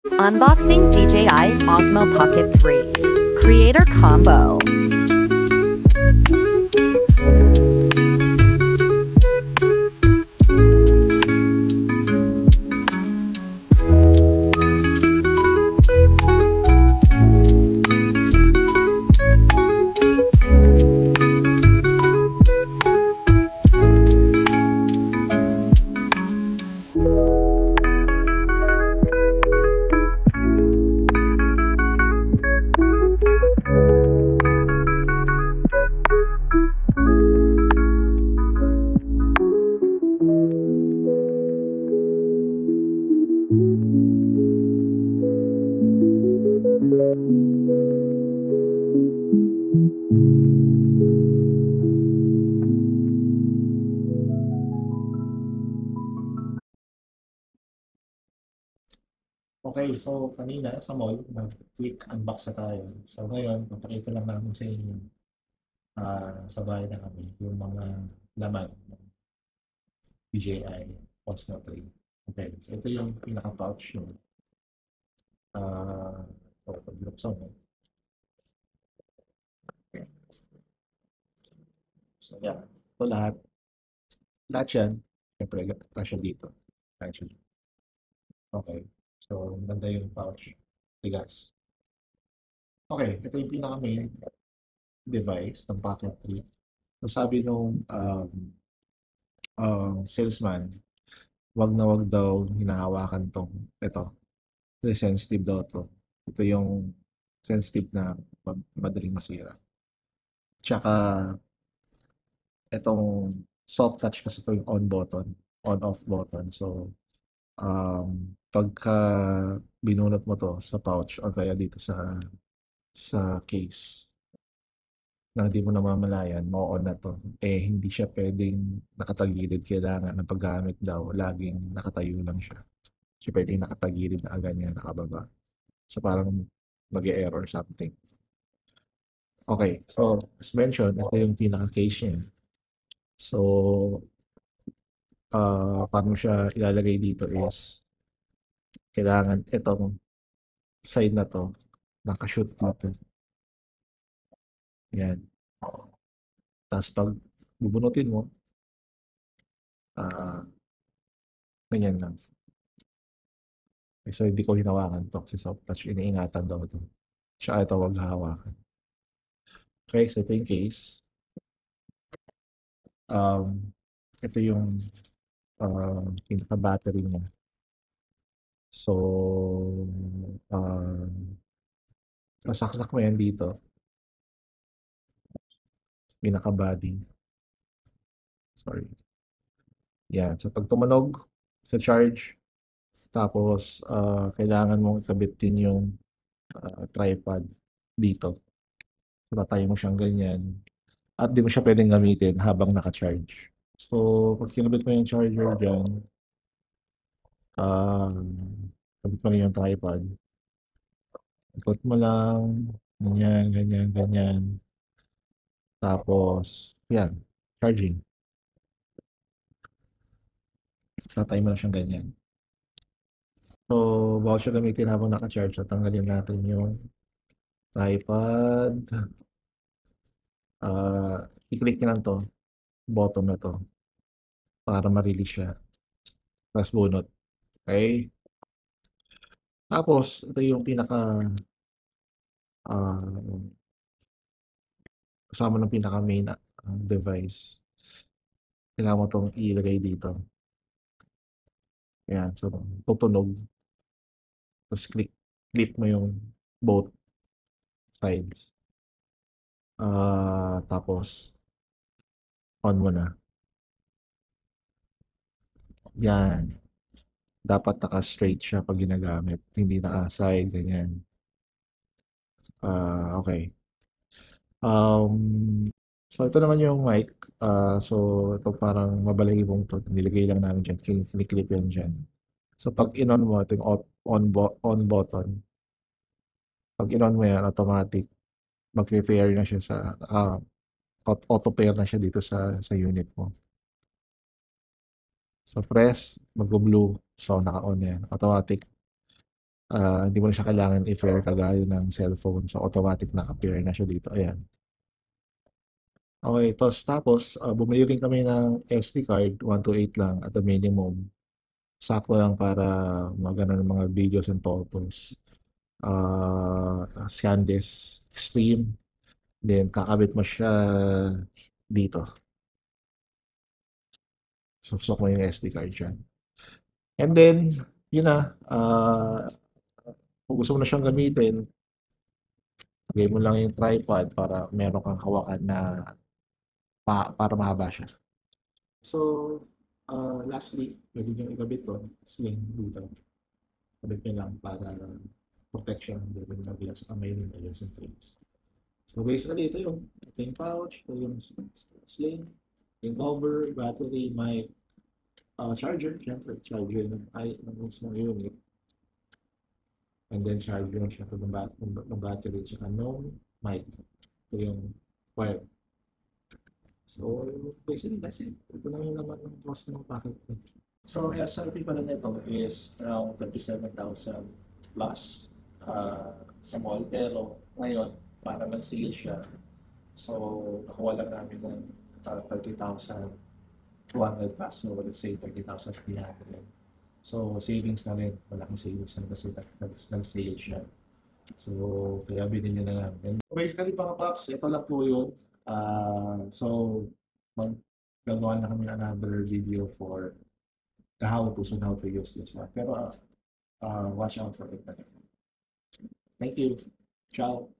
Unboxing DJI Osmo Pocket 3 Creator Combo. Okay, so kanina sa mall, nag-quick unbox na tayo. So ngayon, papakita lang namin sa inyo sa bahay na kami yung mga laman ng DJI Osmo 3. Okay, so ito yung pinaka-pouch nyo. Pagbuksan mo. Okay. So yeah, ito lahat. Lahat yan, siyempre, kasya dito. Kasya dito. Okay, so maganda yung pouch. Tigas. Okay, ito yung pinaka-main device ng Pocket 3. So sabi nung salesman, wag daw hinahawakan tong ito. Kasi sensitive daw to. Ito yung sensitive na madaling masira. Tsaka itong soft touch kasi ito yung on button, on off button. So pagka binunot mo to sa pouch or kaya dito sa case na hindi mo namamalayan, mo-on na to. Eh, hindi siya pwedeng nakatagilid. Kailangan ng paggamit daw, laging nakatayo lang siya. Siya pwedeng nakatagilid na ganyan, nakababa. So, parang mag-error something. Okay, so as mentioned, ito yung pinaka-case niya. So, paano siya ilalagay dito is kailangan itong side na to, nakashoot dito. Yan. Tapos pag bubunutin mo, ah, ganyan lang. Okay, so, hindi ko hinawakan to kasi soft touch. Iniingatan daw to. Tsaka ito, wag hahawakan. Okay, so ito yung case. Ito yung pinaka-battery niya. So, sasaksak mo yan dito. Pinaka-body. Sorry. Yan. So, pag tumunog sa charge, tapos kailangan mong ikabit din yung tripod dito. So, tatayo mo siyang ganyan. At di mo siya pwedeng gamitin habang naka-charge. So, pag kinabit mo yung charger dyan, kabit mo na yung tripod. Ikot mo lang, ganyan, ganyan, ganyan. Tapos, yan, charging. Tatay mo na siyang ganyan. So, bawal siya gamitin habang naka-charge. So, tanggalin natin yung tripod. I-click nyo lang to, button na to, para ma-release siya. Tapos bunot. Okay? Tapos, ito yung uh, kasama ng pinaka-main device. Kailangan mo itong ilagay dito. Ayan, so, tutunog. Tapos, clip mo yung both sides. Tapos, on mo na. Yan. Dapat naka-straight siya pag ginagamit. Hindi naka-side, ganyan. Okay. So, ito naman yung mic. So, ito parang mabalahibong to. Nilagay lang namin dyan. Kiniklip yan dyan. So, pag in-on mo, ito yung on button. Pag in-on mo yan, automatic. Mag-pair na siya sa, auto-pair na siya dito sa unit mo. So, press, mag-blue. So, naka-on yan. Automatic. Hindi mo na siya kailangan i-pair kagaya ng cellphone. So, automatic naka-pair na siya dito. Ayan. Okay, tapos bumili rin kami ng SD card, 128 lang at the minimum. Sakto lang para magano ng mga videos and photos. SanDisk Extreme. Then, kakabit mo siya dito. Susok mo yung SD card dyan. And then, yun na. Kung gusto mo na siyang gamitin, lagay mo lang yung tripod para meron kang hawakan na para mahaba siya. So, lastly, pwede nyo ikabit to, sling dito. Kabit nyo lang para protection, hindi rin nabiyak sa kamay nyo against yung frames. So, basically, ito yung pouch, ito yung sling, yung cover, battery, mic, charger, syempre, charger ng mismong unit. And then charger yung syempre ng battery, tsaka no mic. Ito yung wire. So, basically, that's it. Ito lang yung laman ng cost ng packet. So, SRP pala nito is around 37,000 plus sa mall. Pero ngayon, para nag-sale siya. So, nakuha lang namin ng 30,200 plus. So, let's say 30,300. So, savings na rin. Malaking savings na kasi nag-sale siya. So, kaya binili na namin. Basically, mga paps, ito lang po yun. So, gagawa na kami another video for the how to and how to use this one. Pero watch out for it na. Thank you. Ciao.